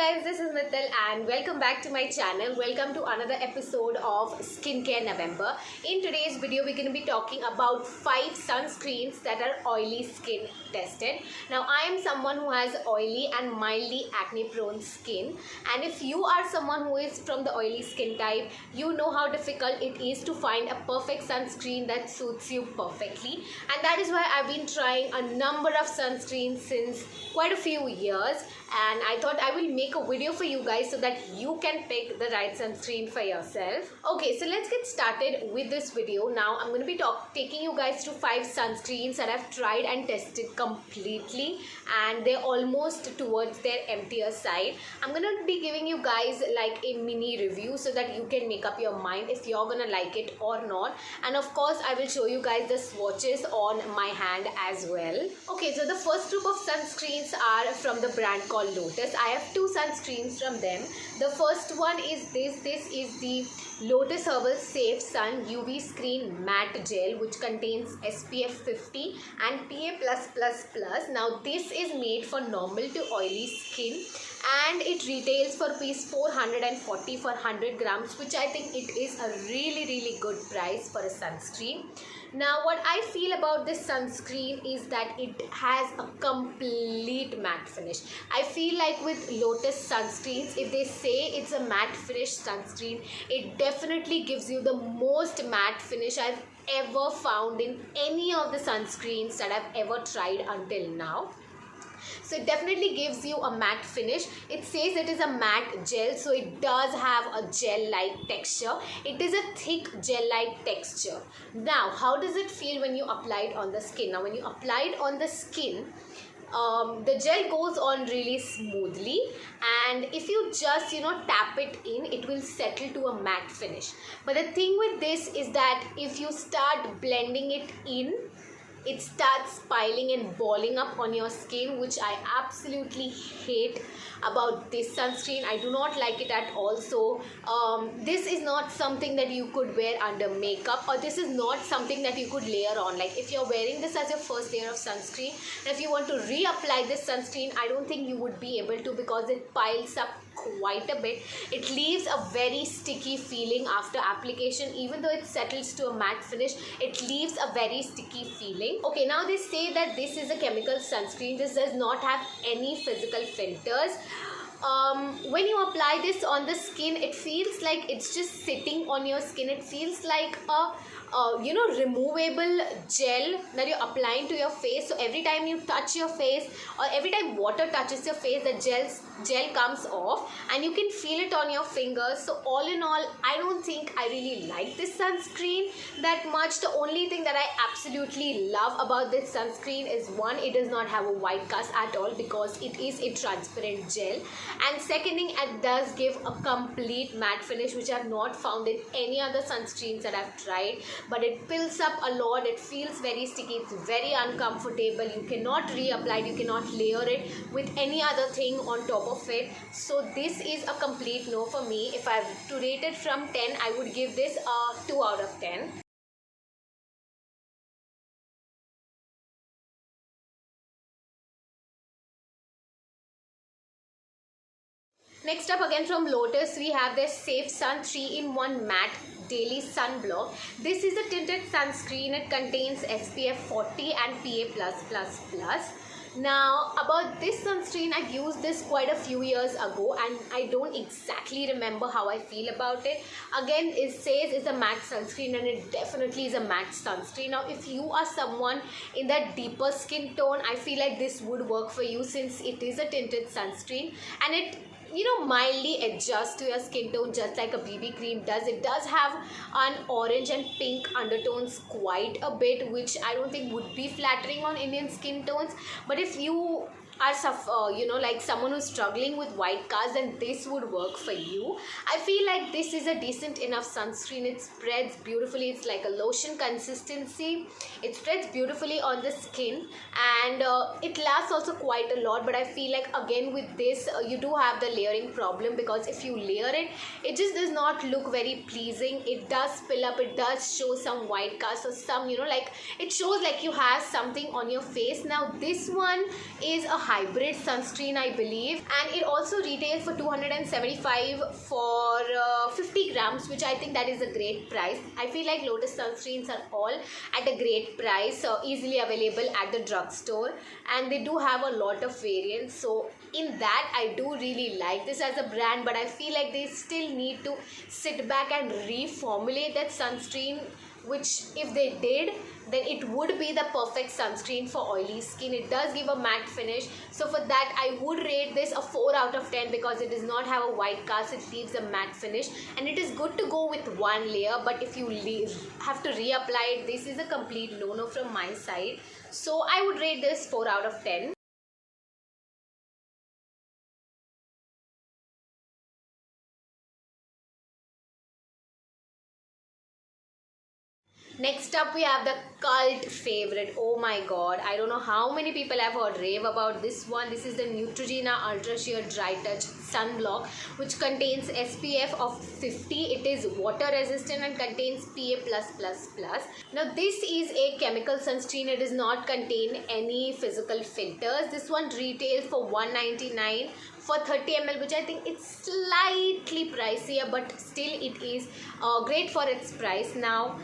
guys, this is Mithil and welcome back to my channel. Welcome to another episode of Skincare November. In today's video, we're going to be talking about 5 sunscreens that are oily skin tested. Now, I am someone who has oily and mildly acne prone skin, and if you are someone who is from the oily skin type, you know how difficult it is to find a perfect sunscreen that suits you perfectly, and that is why I've been trying a number of sunscreens since quite a few years, and I thought I will make a video for you guys so that you can pick the right sunscreen for yourself. Okay, so let's get started with this video. Now I'm going to be taking you guys to 5 sunscreens that I've tried and tested completely, and they're almost towards their emptier side. I'm going to be giving you guys like a mini review so that you can make up your mind if you're going to like it or not, and of course I will show you guys the swatches on my hand as well. Okay, so the first group of sunscreens are from the brand called Lotus. I have 2 sunscreens from them. The first one is this is the Lotus Herbal Safe Sun UV Screen Matte Gel, which contains SPF 50 and PA+++. Now this is made for normal to oily skin, and it retails for ₹440 for 100 grams, which I think it is a really good price for a sunscreen. Now what I feel about this sunscreen is that it has a complete matte finish. I feel like with Lotus sunscreens, if they say it's a matte finish sunscreen, it definitely gives you the most matte finish I've ever found in any of the sunscreens that I've ever tried until now. So it definitely gives you a matte finish. It says it is a matte gel, so it does have a gel-like texture. It is a thick gel-like texture. Now, how does it feel when you apply it on the skin? Now, when you apply it on the skin, the gel goes on really smoothly, and if you just tap it in, it will settle to a matte finish. But the thing with this is that if you start blending it in, it starts piling and balling up on your skin, which I absolutely hate about this sunscreen. I do not like it at all. So this is not something that you could wear under makeup, or this is not something that you could layer on. Like if you're wearing this as your first layer of sunscreen, and if you want to reapply this sunscreen, I don't think you would be able to, because it piles up quite a bit. It leaves a very sticky feeling after application. Even though it settles to a matte finish, it leaves a very sticky feeling. Okay, now they say that this is a chemical sunscreen. This does not have any physical filters. When you apply this on the skin, it feels like it's just sitting on your skin. It feels like a removable gel that you're applying to your face. So every time you touch your face, or every time water touches your face, the gel comes off and you can feel it on your fingers. So all in all, I don't think I really like this sunscreen that much. The only thing that I absolutely love about this sunscreen is, one, it does not have a white cast at all because it is a transparent gel, and second thing, it does give a complete matte finish, which I've not found in any other sunscreens that I've tried. But it fills up a lot. It feels very sticky. It's very uncomfortable. You cannot reapply it. You cannot layer it with any other thing on top of it. So this is a complete no for me. If I have to rate it from 10, I would give this a 2 out of 10. Next up, again from Lotus, we have this Safe Sun 3-in-1 Matte Daily Sunblock. This is a tinted sunscreen. It contains SPF 40 and PA+++. Now, about this sunscreen, I've used this quite a few years ago, and I don't exactly remember how I feel about it. Again, it says it's a matte sunscreen, and it definitely is a matte sunscreen. Now, if you are someone in that deeper skin tone, I feel like this would work for you, since it is a tinted sunscreen, and it mildly adjust to your skin tone just like a BB cream does. It does have an orange and pink undertones quite a bit, which I don't think would be flattering on Indian skin tones. But if you are like someone who's struggling with white cast, then this would work for you. I feel like this is a decent enough sunscreen. It spreads beautifully. It's like a lotion consistency. It spreads beautifully on the skin, and it lasts also quite a lot. But I feel like, again, with this you do have the layering problem, because if you layer it, it just does not look very pleasing. It does spill up. It does show some white cast, or some like it shows like you have something on your face. Now this one is a hybrid sunscreen, I believe, and it also retails for 275 for 50 grams, which I think that is a great price. I feel like Lotus sunscreens are all at a great price, easily available at the drugstore, and they do have a lot of variants. So in that, I do really like this as a brand, but I feel like they still need to sit back and reformulate that sunscreen, which if they did, then it would be the perfect sunscreen for oily skin. It does give a matte finish, so for that I would rate this a 4 out of 10 because it does not have a white cast. It leaves a matte finish, and it is good to go with one layer, but if you have to reapply it, this is a complete no-no from my side. So I would rate this 4 out of 10. Next up, we have the cult favorite. Oh my god, I don't know how many people have heard rave about this one. This is the Neutrogena Ultra Sheer Dry Touch Sunblock, which contains SPF of 50. It is water resistant and contains PA+++. Now, this is a chemical sunscreen. It does not contain any physical filters. This one retails for $199 for 30 ml, which I think it's slightly pricier, but still it is great for its price. Now,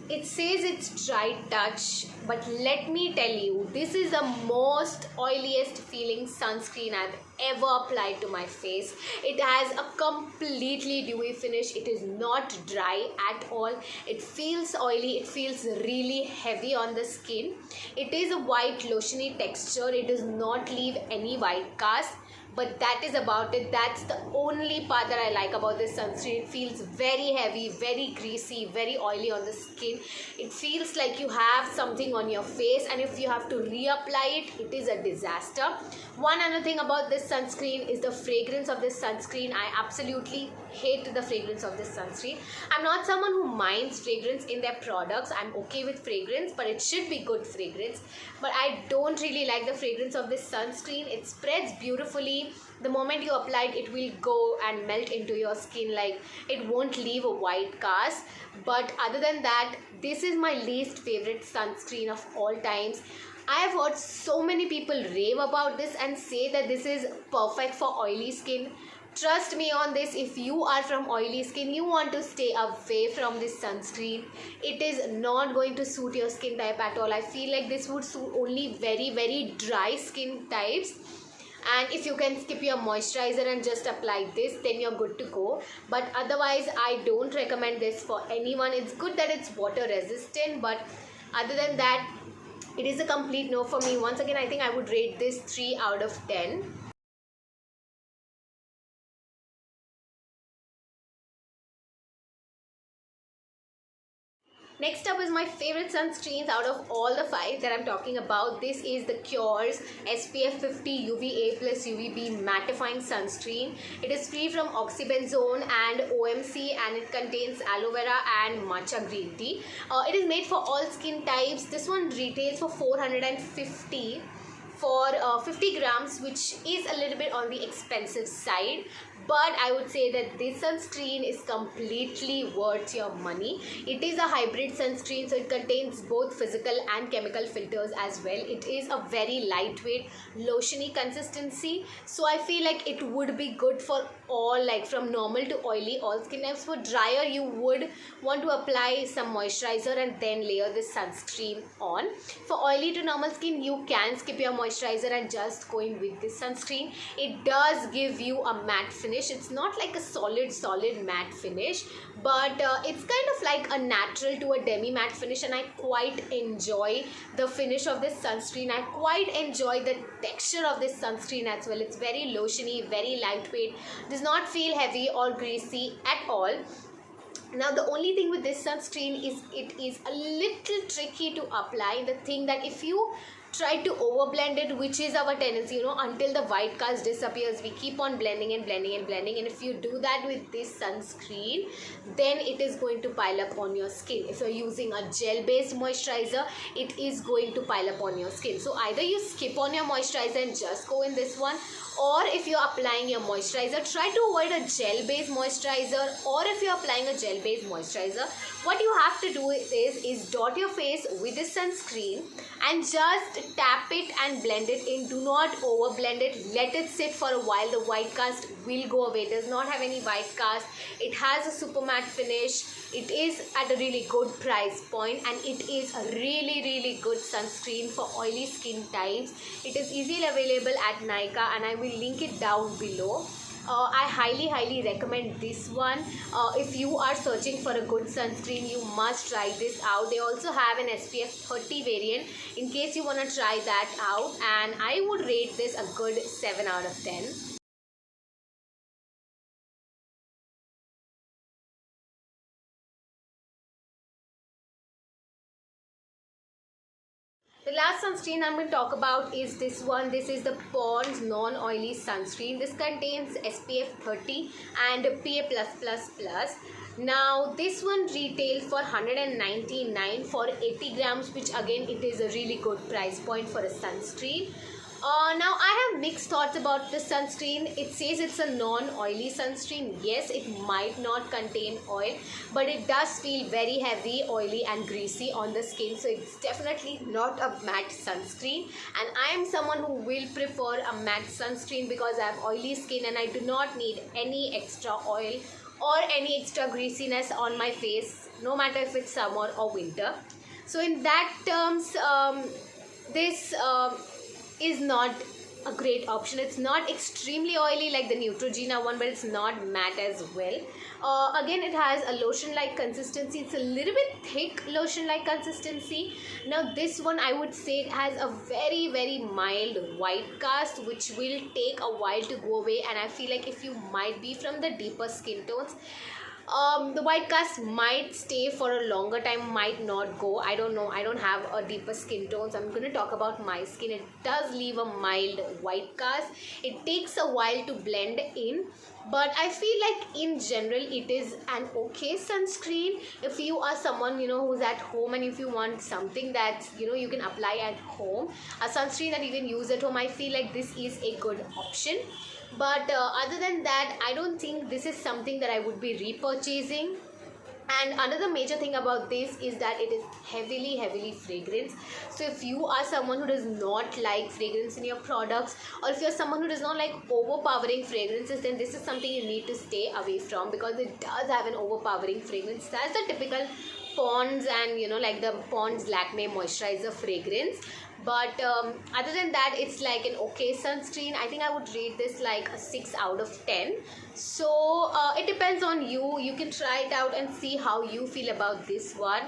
it says it's dry touch, but let me tell you, this is the most oiliest feeling sunscreen I've ever applied to my face. It has a completely dewy finish. It is not dry at all. It feels oily. It feels really heavy on the skin. It is a white lotiony texture. It does not leave any white cast. But that is about it. That's the only part that I like about this sunscreen. It feels very heavy, very greasy, very oily on the skin. It feels like you have something on your face, and if you have to reapply it, it is a disaster. One other thing about this sunscreen is the fragrance of this sunscreen. I absolutely hate the fragrance of this sunscreen. I'm not someone who minds fragrance in their products. I'm okay with fragrance, but it should be good fragrance. But I don't really like the fragrance of this sunscreen. It spreads beautifully. The moment you apply it, it will go and melt into your skin. Like, it won't leave a white cast. But other than that, this is my least favorite sunscreen of all times. I have heard so many people rave about this and say that this is perfect for oily skin. Trust me on this, if you are from oily skin, you want to stay away from this sunscreen. It is not going to suit your skin type at all. I feel like this would suit only very dry skin types. And if you can skip your moisturizer and just apply this, then you're good to go. But otherwise, I don't recommend this for anyone. It's good that it's water resistant, but other than that, it is a complete no for me. Once again, I think I would rate this 3 out of 10. Next up is my favorite sunscreens out of all the 5 that I'm talking about. This is the Kjaers SPF 50 UVA plus UVB mattifying sunscreen. It is free from oxybenzone and OMC, and it contains aloe vera and matcha green tea. It is made for all skin types. This one retails for 450 for 50 grams, which is a little bit on the expensive side. But I would say that this sunscreen is completely worth your money. It is a hybrid sunscreen, so it contains both physical and chemical filters as well. It is a very lightweight, lotiony consistency. So I feel like it would be good for all, like from normal to oily, all skin types. For drier, you would want to apply some moisturizer and then layer this sunscreen on. For oily to normal skin, you can skip your moisturizer and just go in with this sunscreen. It does give you a matte finish. It's not like a solid matte finish, but it's kind of like a natural to a demi matte finish, and I quite enjoy the finish of this sunscreen. I quite enjoy the texture of this sunscreen as well. It's very lotiony, very lightweight, does not feel heavy or greasy at all. Now, the only thing with this sunscreen is it is a little tricky to apply. The thing that if you try to overblend it, which is our tendency, until the white cast disappears, we keep on blending and if you do that with this sunscreen, then it is going to pile up on your skin. If you're using a gel based moisturizer, it is going to pile up on your skin. So either you skip on your moisturizer and just go in this one, or if you're applying your moisturizer, try to avoid a gel based moisturizer. Or if you're applying a gel based moisturizer, what you have to do is dot your face with this sunscreen and just tap it and blend it in. Do not over blend it. Let it sit for a while. The white cast will go away. It does not have any white cast. It has a super matte finish. It is at a really good price point, and it is a really good sunscreen for oily skin types. It is easily available at Nykaa, and I will link it down below. I highly recommend this one. If you are searching for a good sunscreen, you must try this out. They also have an SPF 30 variant in case you want to try that out, and I would rate this a good 7 out of 10. The last sunscreen I'm going to talk about is this one. This is the Pond's non-oily sunscreen. This contains SPF 30 and PA+++. Now this one retails for 199 for 80 grams, which again it is a really good price point for a sunscreen. Now I have mixed thoughts about this sunscreen. It says it's a non-oily sunscreen. Yes, it might not contain oil, but it does feel very heavy, oily and greasy on the skin. So it's definitely not a matte sunscreen. And I am someone who will prefer a matte sunscreen because I have oily skin and I do not need any extra oil or any extra greasiness on my face, no matter if it's summer or winter. So in that terms, this is not a great option. It's not extremely oily like the Neutrogena one, but it's not matte as well. Again, it has a lotion like consistency. It's a little bit thick lotion like consistency. Now this one I would say it has a very mild white cast, which will take a while to go away, and I feel like if you might be from the deeper skin tones, the white cast might stay for a longer time, might not go. I don't know. I don't have a deeper skin tone, so I'm going to talk about my skin. It does leave a mild white cast. It takes a while to blend in, but I feel like in general it is an okay sunscreen. If you are someone, you know, who's at home and if you want something that, you know, you can apply at home, a sunscreen that you can use at home, I feel like this is a good option. But other than that, I don't think this is something that I would be repurchasing. And another major thing about this is that it is heavily fragrance. So if you are someone who does not like fragrance in your products, or if you're someone who does not like overpowering fragrances, then this is something you need to stay away from, because it does have an overpowering fragrance. That's the typical Pond's and, you know, like the Pond's Lakme moisturizer fragrance. But other than that, it's like an okay sunscreen. I think I would rate this like a 6 out of 10. So it depends on you. You can try it out and see how you feel about this one.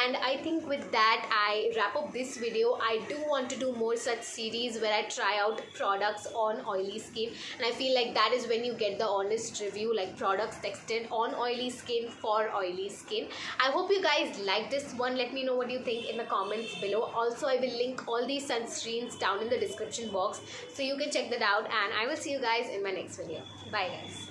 And I think with that, I wrap up this video. I do want to do more such series where I try out products on oily skin, and I feel like that is when you get the honest review, like products tested on oily skin for oily skin. I hope you guys like this one. Let me know what you think in the comments below. Also, I will link all these sunscreens down in the description box, so you can check that out, and I will see you guys in my next video. Bye guys.